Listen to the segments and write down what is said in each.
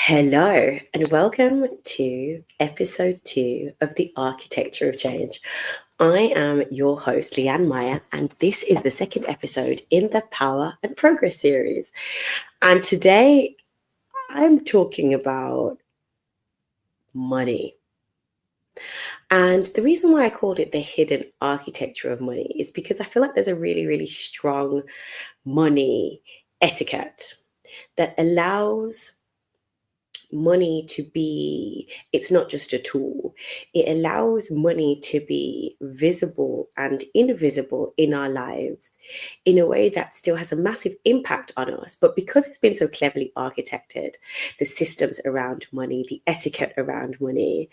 Hello, and welcome to episode 2 of The Architecture of Change. I am your host, Leanne Meyer, and this is the second episode in the Power and Progress series. And today I'm talking about money. And the reason why I called it the hidden architecture of money is because I feel like there's a really, really strong money etiquette that allows money to be, it's not just a tool. It allows money to be visible and invisible in our lives in a way that still has a massive impact on us. But because it's been so cleverly architected, the systems around money, the etiquette around money,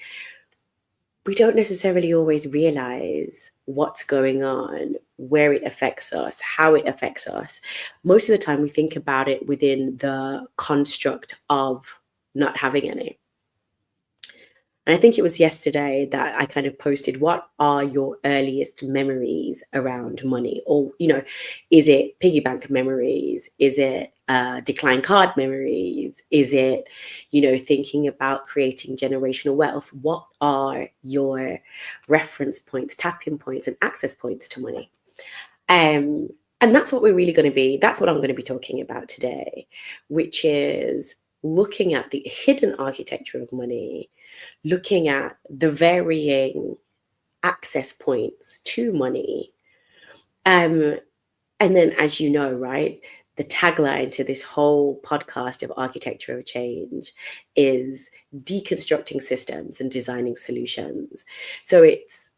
we don't necessarily always realize what's going on, where it affects us, how it affects us. Most of the time, we think about it within the construct of not having any. And I think it was yesterday that I kind of posted, what are your earliest memories around money? Or, is it piggy bank memories? Is it decline card memories? Is it, thinking about creating generational wealth? What are your reference points, tapping points, and access points to money? And that's what we're really going to be, that's what I'm going to be talking about today, which is looking at the hidden architecture of money, looking at the varying access points to money. And then, as you know, right, the tagline to this whole podcast of Architecture of Change is deconstructing systems and designing solutions. So it's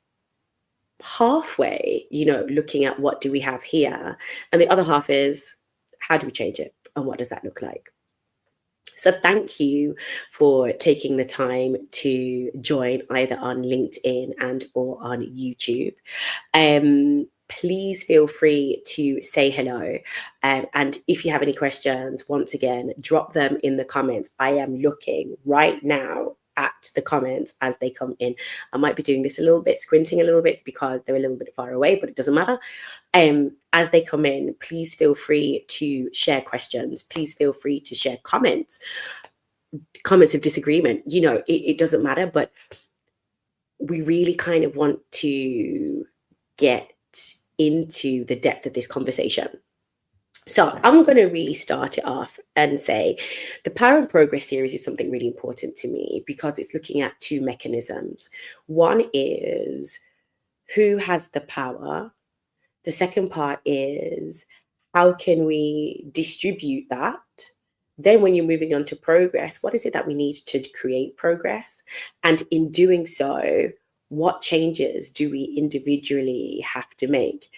halfway, looking at what do we have here, and the other half is how do we change it and what does that look like. So thank you for taking the time to join either on LinkedIn and or on YouTube. Please feel free to say hello. And if you have any questions, once again, drop them in the comments. I am looking right now at the comments as they come in. I might be doing this a little bit, squinting a little bit because they're a little bit far away, but it doesn't matter. As they come in, please feel free to share questions. Please feel free to share comments of disagreement. It doesn't matter, but we really kind of want to get into the depth of this conversation. So I'm going to really start it off and say the Power and Progress series is something really important to me because it's looking at two mechanisms. One is who has the power. The second part is how can we distribute that? Then when you're moving on to progress, what is it that we need to create progress? And in doing so, what changes do we individually have to make?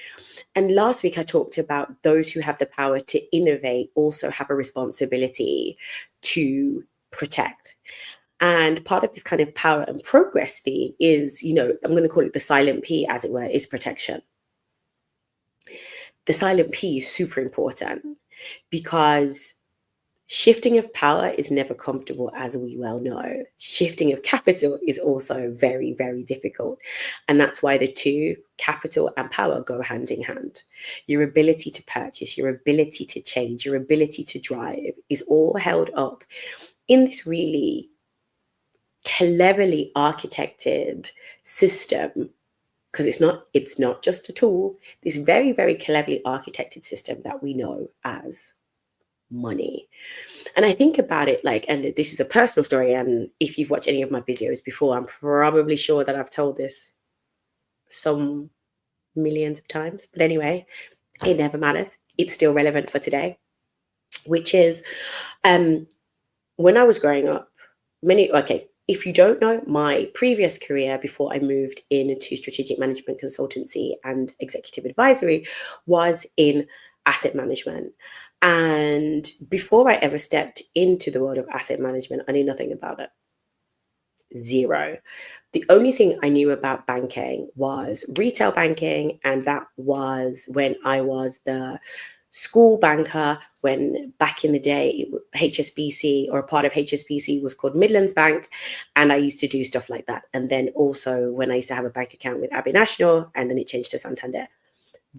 And last week I talked about those who have the power to innovate also have a responsibility to protect. And part of this kind of power and progress theme is, I'm going to call it the silent P, as it were, is protection. The silent P is super important because shifting of power is never comfortable, as we well know. Shifting of capital is also very, very difficult. And that's why the two, capital and power, go hand in hand. Your ability to purchase, your ability to change, your ability to drive is all held up in this really cleverly architected system, because it's not just a tool, this very, very cleverly architected system that we know as money. And I think about it and this is a personal story, and if you've watched any of my videos before, I'm probably sure that I've told this some millions of times, but anyway, it never matters. It's still relevant for today, which is when I was growing up, if you don't know, my previous career before I moved into strategic management consultancy and executive advisory was in asset management. And before I ever stepped into the world of asset management, I knew nothing about it. Zero. The only thing I knew about banking was retail banking, and that was when I was the school banker, when back in the day HSBC, or a part of HSBC, was called Midlands Bank, and I used to do stuff like that. And then also when I used to have a bank account with Abbey National, and then it changed to Santander.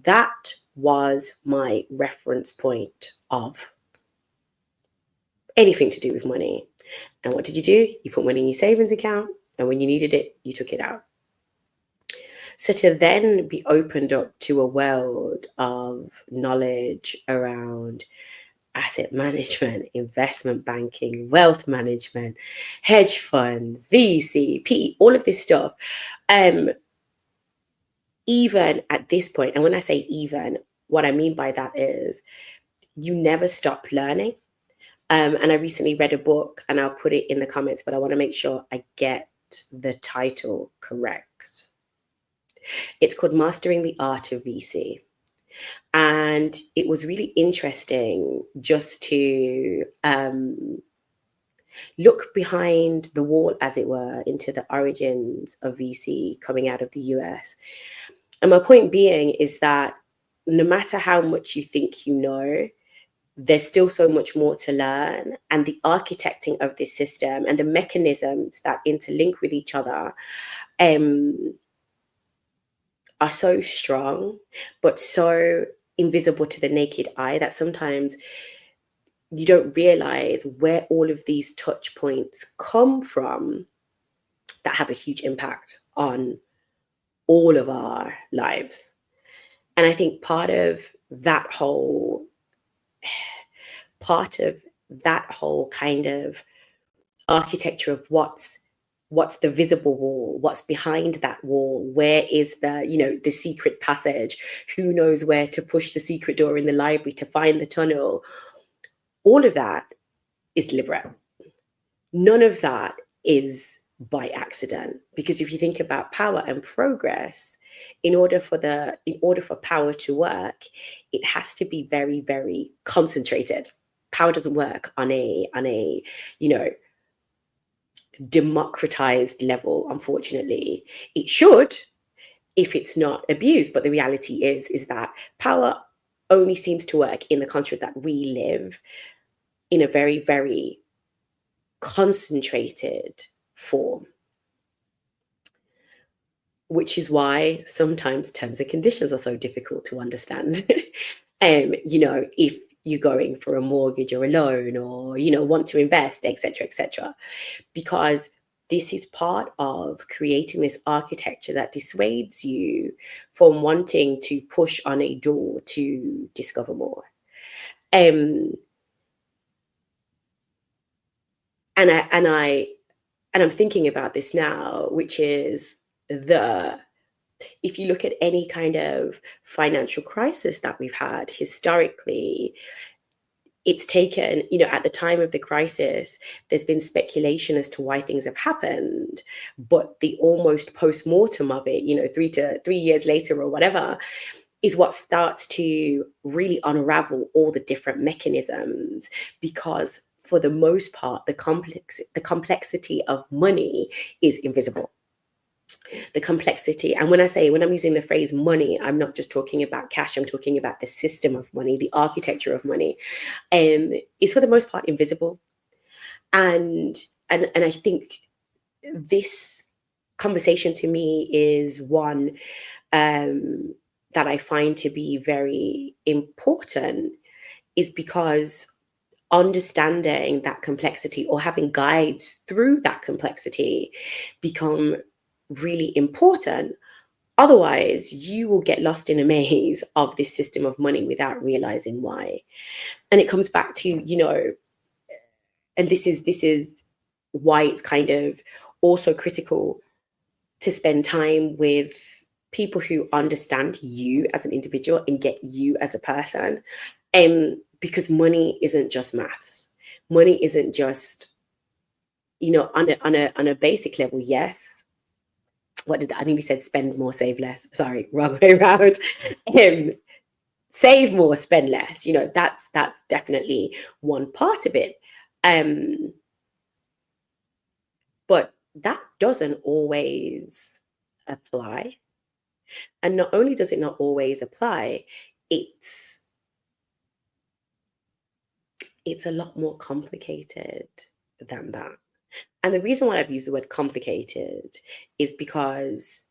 That was my reference point of anything to do with money. And what did you do? You put money in your savings account, and when you needed it, you took it out. So to then be opened up to a world of knowledge around asset management, investment banking, wealth management, hedge funds, VC, PE, all of this stuff. Even at this point, and when I say even, what I mean by that is you never stop learning. And I recently read a book, and I'll put it in the comments, but I want to make sure I get the title correct. It's called Mastering the Art of VC. And it was really interesting just to look behind the wall, as it were, into the origins of VC coming out of the US. And my point being is that no matter how much you think you know, there's still so much more to learn. And the architecting of this system and the mechanisms that interlink with each other are so strong, but so invisible to the naked eye that sometimes you don't realize where all of these touch points come from that have a huge impact on all of our lives. And I think part of that whole kind of architecture of what's the visible wall, what's behind that wall, where is the secret passage, who knows where to push the secret door in the library to find the tunnel. All of that is deliberate. None of that is by accident, because if you think about power and progress, in order for power to work, it has to be very, very concentrated. Power doesn't work on a democratized level, unfortunately. It should, if it's not abused, but the reality is that power only seems to work in the country that we live in a very, very concentrated form, which is why sometimes terms and conditions are so difficult to understand. If you're going for a mortgage or a loan, or want to invest, etc., because this is part of creating this architecture that dissuades you from wanting to push on a door to discover more. And I'm thinking about this now, which is if you look at any kind of financial crisis that we've had historically, it's taken, at the time of the crisis, there's been speculation as to why things have happened, but the almost post-mortem of it, 3 years later or whatever, is what starts to really unravel all the different mechanisms, because for the most part, the complexity of money is invisible. The complexity, and when I'm using the phrase money, I'm not just talking about cash, I'm talking about the system of money, the architecture of money, is for the most part invisible. And I think this conversation to me is one that I find to be very important, is because understanding that complexity, or having guides through that complexity, become really important. Otherwise, you will get lost in a maze of this system of money without realizing why. And it comes back to, and this is why it's kind of also critical to spend time with people who understand you as an individual and get you as a person. Because money isn't just maths. Money isn't just, on a basic level, yes. What did I think we said? Spend more, save less. Sorry, wrong way around. Save more, spend less. That's definitely one part of it. But that doesn't always apply. And not only does it not always apply, it's a lot more complicated than that. And the reason why I've used the word complicated is because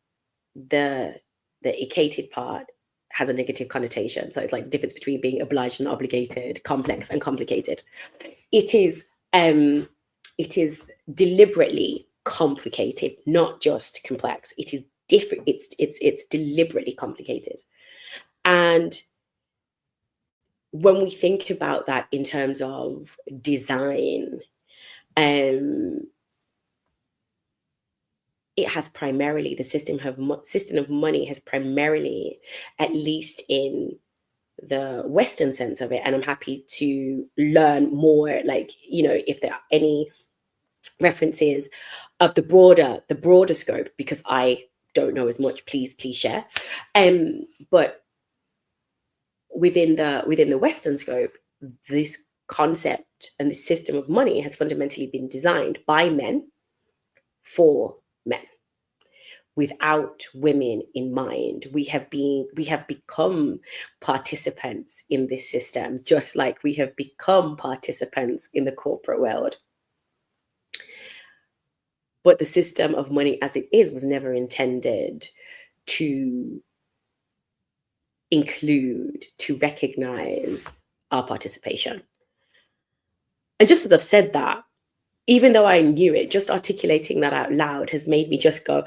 the icated part has a negative connotation. So it's like the difference between being obliged and obligated, complex and complicated. It is it is deliberately complicated, not just complex. It is different. It's deliberately complicated. And when we think about that in terms of design, it has primarily, the system of money has primarily, at least in the Western sense of it, and I'm happy to learn more, like, if there are any references of the broader scope, because I don't know as much, please share. But within the Western scope, this concept and the system of money has fundamentally been designed by men for men, without women in mind. We have become participants in this system, just like we have become participants in the corporate world. But the system of money as it is was never intended to include, to recognize our participation. And just as I've said that, even though I knew it, just articulating that out loud has made me just go,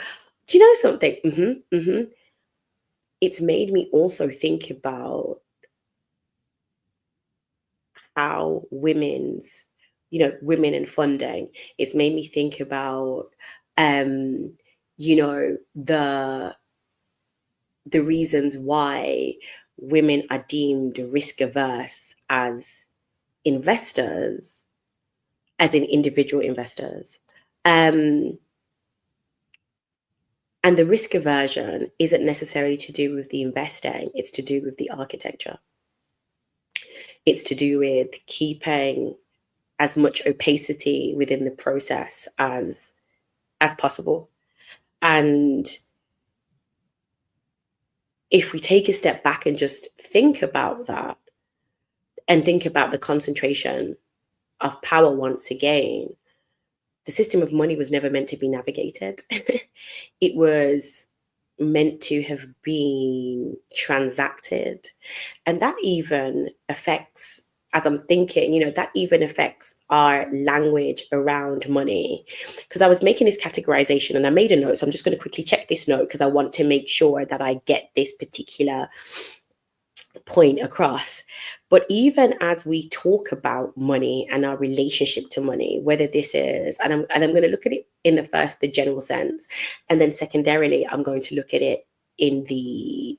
do you know something? It's made me also think about how women and funding. It's made me think about, the reasons why women are deemed risk averse as investors, as in individual investors. And the risk aversion isn't necessarily to do with the investing, it's to do with the architecture. It's to do with keeping as much opacity within the process as possible. And if we take a step back and just think about that, and think about the concentration of power once again, the system of money was never meant to be navigated. It was meant to have been transacted. And that even affects, as I'm thinking, that even affects our language around money. Because I was making this categorization and I made a note. So I'm just going to quickly check this note because I want to make sure that I get this particular point across. But even as we talk about money and our relationship to money, whether this is, and I'm going to look at it in the general sense, and then secondarily, I'm going to look at it in the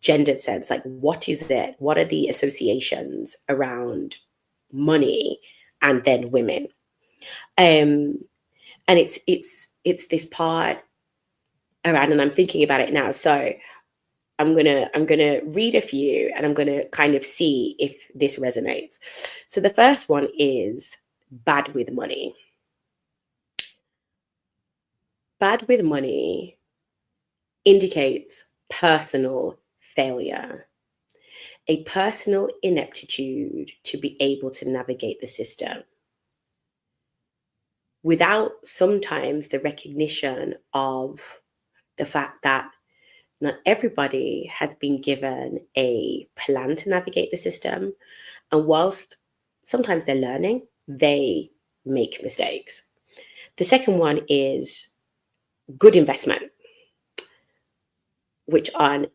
gendered sense. Like, what is it? What are the associations around money and then women? And it's this part around, and I'm thinking about it now. So I'm gonna read a few and I'm gonna kind of see if this resonates. So the first one is bad with money. Bad with money indicates personal failure, a personal ineptitude to be able to navigate the system, without sometimes the recognition of the fact that not everybody has been given a plan to navigate the system. And whilst sometimes they're learning, they make mistakes. The second one is good investment, which on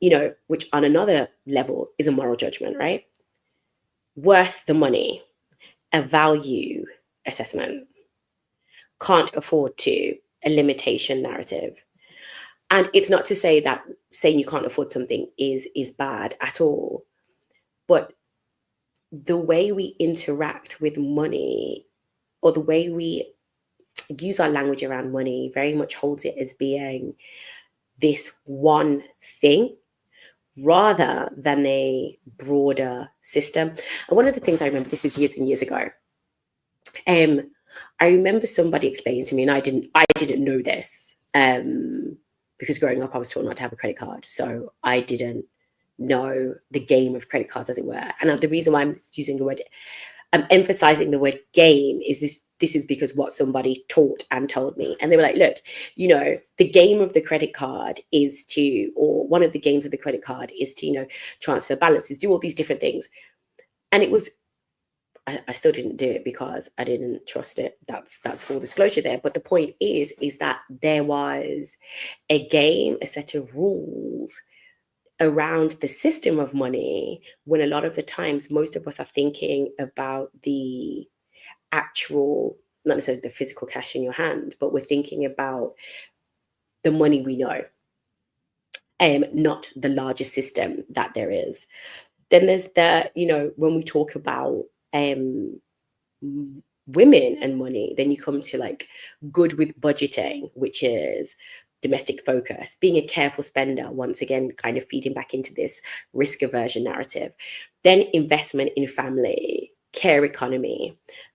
another level is a moral judgment, right? Worth the money, a value assessment, can't afford to, a limitation narrative. And it's not to say that saying you can't afford something is bad at all. But the way we interact with money, or the way we use our language around money, very much holds it as being this one thing rather than a broader system. And one of the things I remember, this is years and years ago, I remember somebody explaining to me, and I didn't know this, because growing up I was taught not to have a credit card, so I didn't know the game of credit cards, as it were. And the reason why I'm emphasizing the word game is this is because what somebody taught and told me. And they were like, look, the game of the credit card is to, or one of the games of the credit card is to, transfer balances, do all these different things. And it was I still didn't do it because I didn't trust it. That's full disclosure there. But the point is that there was a game, a set of rules around the system of money, when a lot of the times most of us are thinking about the actual, not necessarily the physical cash in your hand, but we're thinking about the money we know, not the larger system that there is. Then there's the, when we talk about women and money, then you come to like good with budgeting, which is domestic focus, being a careful spender, once again, kind of feeding back into this risk aversion narrative. Then investment in family, care economy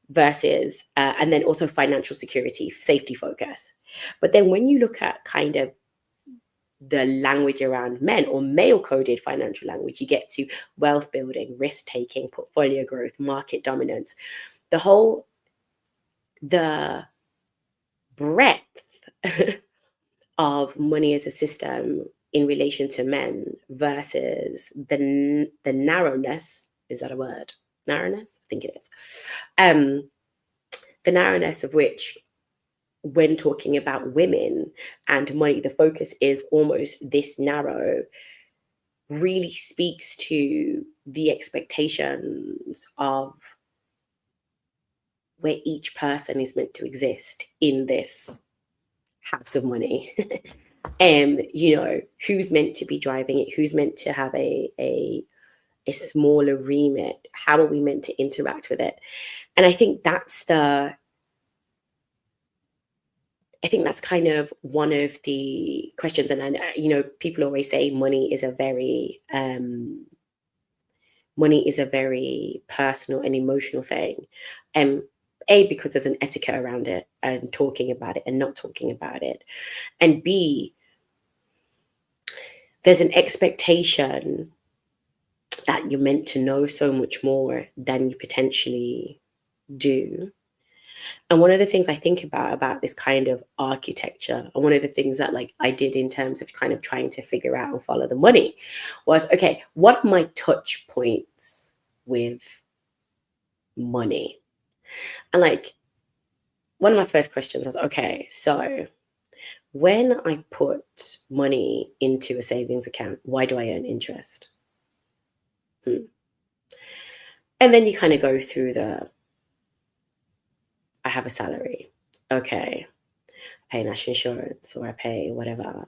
versus, and then also financial security, safety focus. But then when you look at kind of the language around men or male coded financial language, you get to wealth building, risk taking, portfolio growth, market dominance, the breadth of money as a system in relation to men versus the narrowness. Is that a word? Narrowness? I think it is. The narrowness of which, when talking about women and money, the focus is almost this narrow, really speaks to the expectations of where each person is meant to exist in this house of money. And who's meant to be driving it, who's meant to have a smaller remit, how are we meant to interact with it? And I think that's kind of one of the questions. And people always say money is a very personal and emotional thing. Because there's an etiquette around it and talking about it and not talking about it. And B, there's an expectation that you're meant to know so much more than you potentially do. And one of the things I think about this kind of architecture, and one of the things that like I did in terms of kind of trying to figure out and follow the money, was, okay, what are my touch points with money? And like, one of my first questions was, okay, so when I put money into a savings account, why do I earn interest? And then you kind of go through I have a salary. Okay. I pay national insurance, or I pay whatever.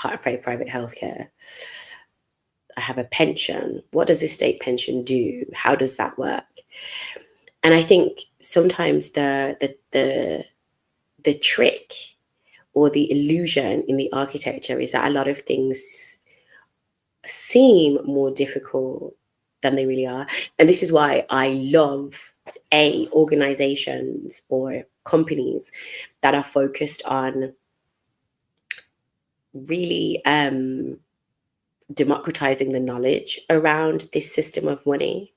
I pay private healthcare. I have a pension. What does this state pension do? How does that work? And I think sometimes the trick or the illusion in the architecture is that a lot of things seem more difficult than they really are. And this is why I love organizations or companies that are focused on really democratizing the knowledge around this system of money,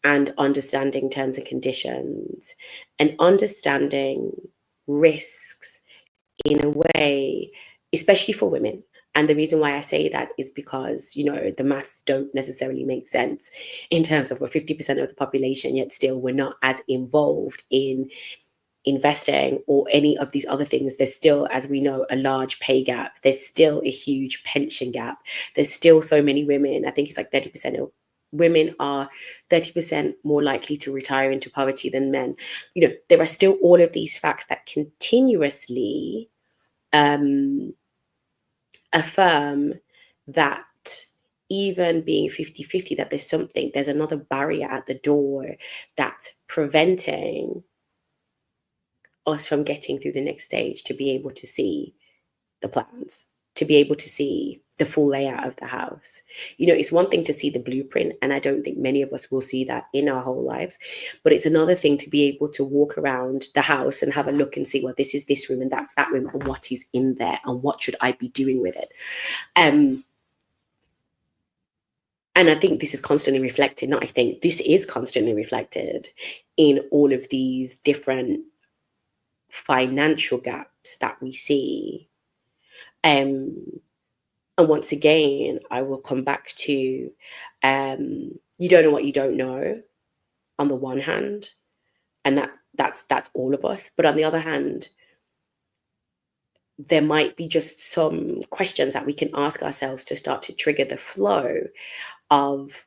and understanding terms and conditions and understanding risks in a way, especially for women. And the reason why I say that is because, the maths don't necessarily make sense in terms of we're 50% of the population, yet still we're not as involved in investing or any of these other things. There's still, as we know, a large pay gap. There's still a huge pension gap. There's still so many women. I think it's like 30% of women are 30% more likely to retire into poverty than men. There are still all of these facts that continuously affirm that even being 50-50, that there's another barrier at the door that's preventing us from getting through the next stage, to be able to see the plans, to be able to see the full layout of the house. It's one thing to see the blueprint, and I don't think many of us will see that in our whole lives, but it's another thing to be able to walk around the house and have a look and see, well, this is this room and that's that room, and what is in there and what should I be doing with it. And I think this is constantly reflected, this is constantly reflected in all of these different financial gaps that we see. And once again, I will come back to, you don't know what you don't know. on the one hand, and that's all of us. But on the other hand, there might be just some questions that we can ask ourselves to start to trigger the flow of,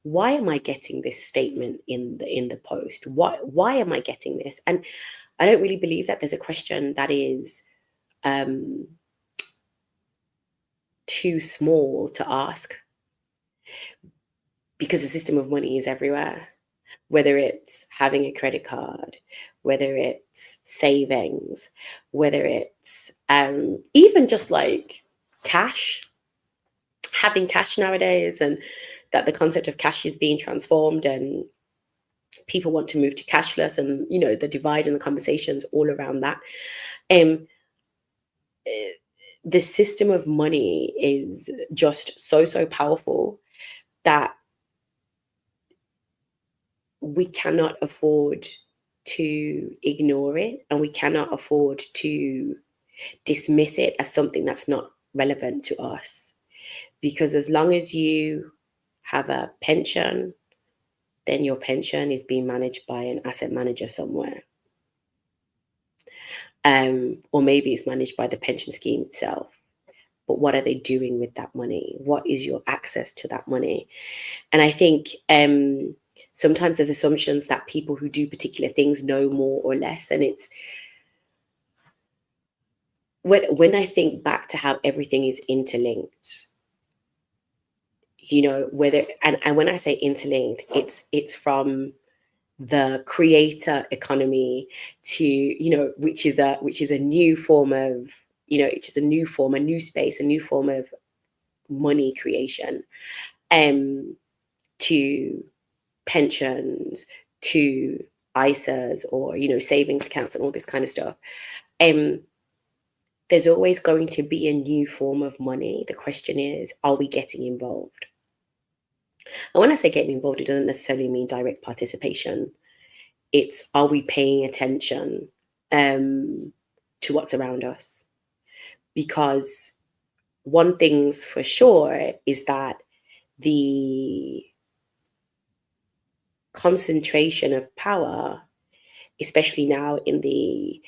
why am I getting this statement in the post? Why am I getting this? And I don't really believe that there's a question that is too small to ask, because the system of money is everywhere. Whether it's having a credit card, whether it's savings, whether it's even just like cash, having cash nowadays, and that the concept of cash is being transformed, and people want to move to cashless, and the divide and the conversations all around that. The system of money is just so powerful that we cannot afford to ignore it, and we cannot afford to dismiss it as something that's not relevant to us. Because as long as you have a pension, then your pension is being managed by an asset manager somewhere. Or maybe it's managed by the pension scheme itself. But what are they doing with that money? What is your access to that money? And I think sometimes there's assumptions that people who do particular things know more or less. And it's when I think back to how everything is interlinked, whether, and when I say interlinked, it's from the creator economy to, which is a new form of, which is a new form, a new space, a new form of money creation, to pensions, to ISAs, or savings accounts, and all this kind of stuff. There's always going to be a new form of money. The question is, are we getting involved? And when I say getting involved, it doesn't necessarily mean direct participation. It's, are we paying attention to what's around us? Because one thing's for sure is that the concentration of power, especially now in the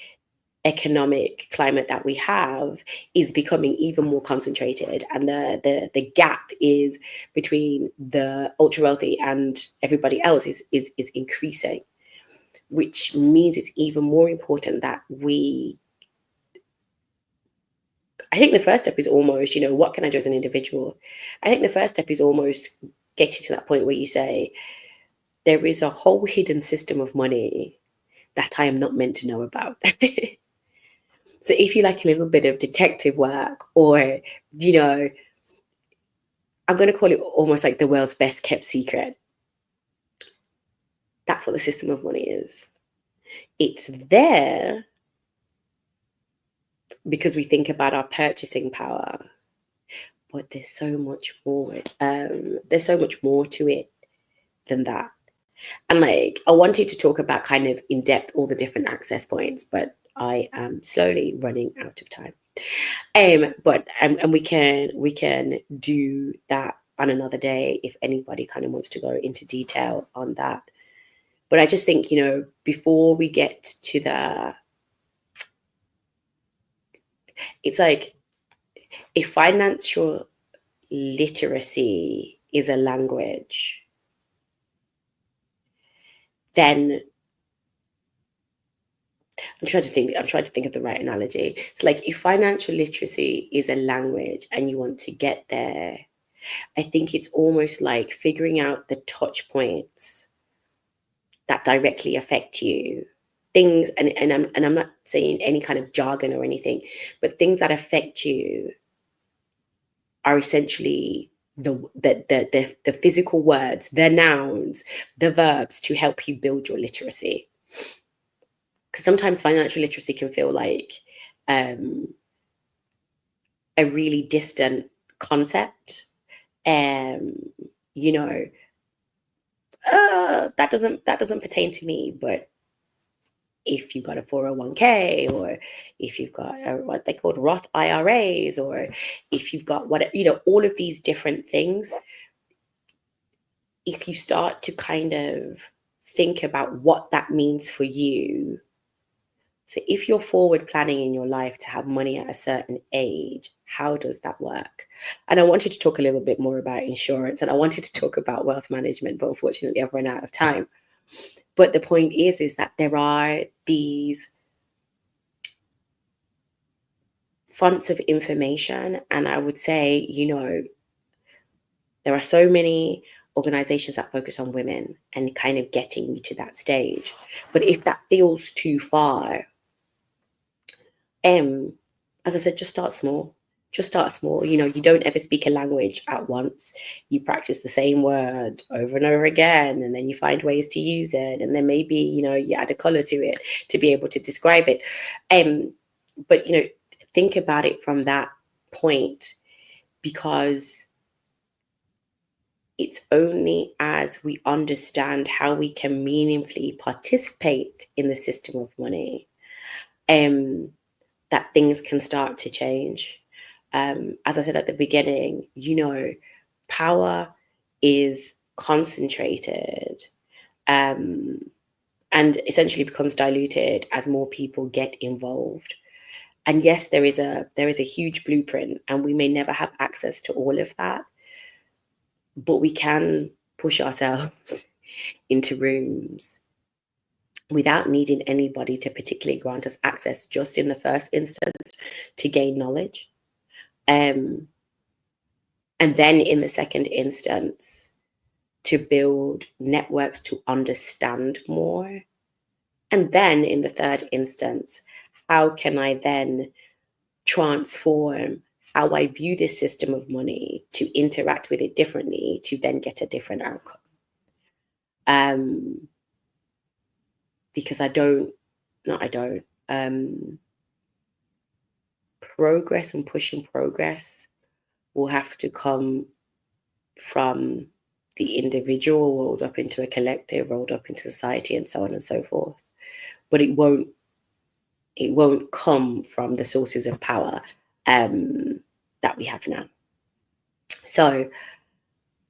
economic climate that we have, is becoming even more concentrated, and the gap is between the ultra wealthy and everybody else is increasing, which means it's even more important that I think the first step is almost, what can I do as an individual? I think the first step is almost getting to that point where you say, there is a whole hidden system of money that I am not meant to know about. So if you like a little bit of detective work, or, I'm going to call it almost like the world's best kept secret, that's what the system of money is. It's there because we think about our purchasing power, but there's so much more. There's so much more to it than that. And I wanted to talk about kind of in depth all the different access points, but I am slowly running out of time. But we can do that on another day if anybody kind of wants to go into detail on that. But I just think, before we get to it's like, if financial literacy is a language, then I'm trying to think of the right analogy. It's like, if financial literacy is a language and you want to get there, I think it's almost like figuring out the touch points that directly affect you. Things, and I'm not saying any kind of jargon or anything, but things that affect you are essentially the physical words, the nouns, the verbs to help you build your literacy. Because sometimes financial literacy can feel like a really distant concept. That doesn't pertain to me. But if you've got a 401k, or if you've got what they call Roth IRAs, or if you've got all of these different things, if you start to kind of think about what that means for you. So if you're forward planning in your life to have money at a certain age, how does that work? And I wanted to talk a little bit more about insurance, and I wanted to talk about wealth management, but unfortunately I've run out of time. But the point is that there are these fonts of information, and I would say, there are so many organizations that focus on women and kind of getting you to that stage. But if that feels too far, as I said, just start small. Just start small. You don't ever speak a language at once. You practice the same word over and over again, and then you find ways to use it. And then maybe, you add a color to it to be able to describe it. But, think about it from that point, because it's only as we understand how we can meaningfully participate in the system of money that things can start to change. As I said at the beginning, power is concentrated and essentially becomes diluted as more people get involved. And yes, there is a huge blueprint, and we may never have access to all of that, but we can push ourselves into rooms without needing anybody to particularly grant us access, just in the first instance to gain knowledge. And then in the second instance, to build networks to understand more. And then in the third instance, how can I then transform how I view this system of money to interact with it differently to then get a different outcome? Because progress and pushing progress will have to come from the individual rolled up into a collective, rolled up into society, and so on and so forth. But it won't come from the sources of power that we have now. So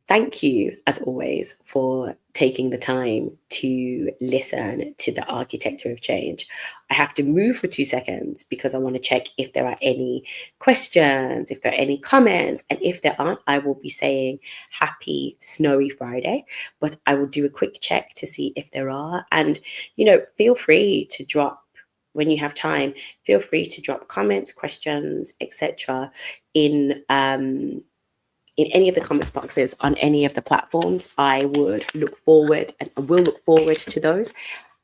thank you, as always, for taking the time to listen to the Architecture of Change. I have to move for 2 seconds because I want to check if there are any questions, if there are any comments, and if there aren't, I will be saying happy snowy Friday, but I will do a quick check to see if there are. And, feel free to drop, when you have time, feel free to drop comments, questions, etc. in any of the comments boxes on any of the platforms. I would look forward and will look forward to those.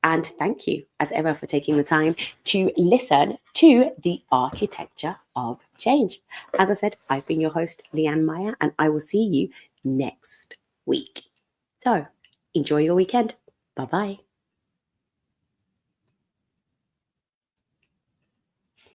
And thank you, as ever, for taking the time to listen to the Architecture of Change. As I said, I've been your host, Leanne Meyer, and I will see you next week. So enjoy your weekend. Bye-bye.